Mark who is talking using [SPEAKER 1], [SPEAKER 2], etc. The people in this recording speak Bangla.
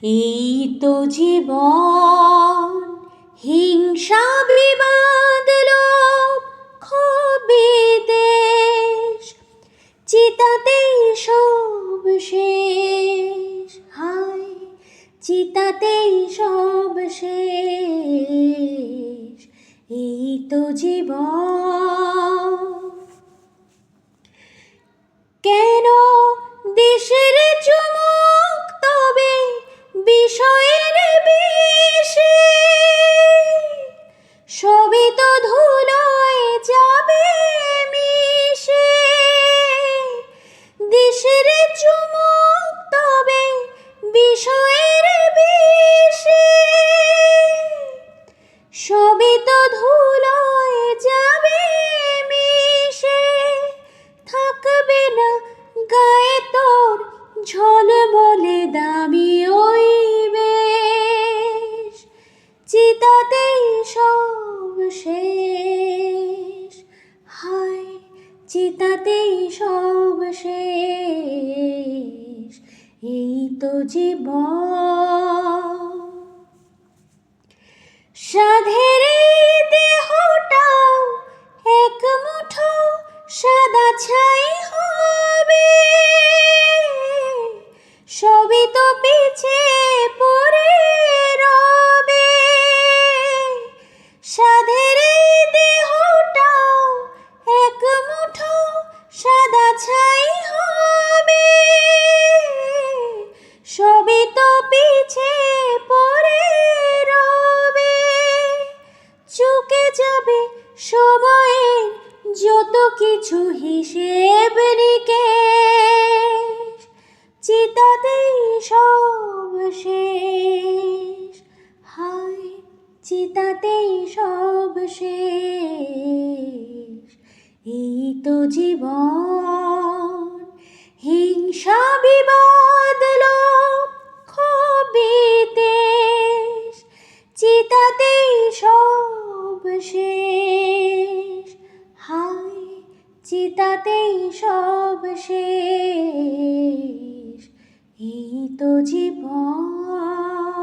[SPEAKER 1] এই তো জীবন, হিংসা বিবাদ লোভ ক্ষোভ বিদ্বেষ, চিতাতেই সব শেষ। হায়, চিতাতেই সব শেষ। এই তো জীবন। কেন দেশের চুমুক তবে বিষয়ের বেশে, সবই তো ধুলোয় যাবে মিশে। দেশের চুমুক তবে বিষয়ের বেশে, সবই তো ধুলোয় যাবে মিশে। থাকবে না গায়ে তোর ঝলমলে দামি ওই বেশ, চিতাতেই সব শেষ। হায়, চিতাতেই সব শেষ। এই তো জীবন। সাধের এই দেহটাও এক মুঠো সাদা ছাই হবে, সবই তো পিছে পড়ে রবে। সাধের এই দেহটাও এক মুঠো সাদা ছাই হবে, সবই তো পিছে পড়ে রবে। চুকে যাবে সময়ের যত কিছু হিসেব নিকেশ, চিতাতেই সব শেষ। হায়, চিতাতেই সব শেষ। এই তো জীবন, হিংসা বিবাদ লোভ ক্ষোভ বিদ্বেষ, চিতাতেই সব শেষ। হায়, চিতাতেই সব শেষ। এই তো জীবন।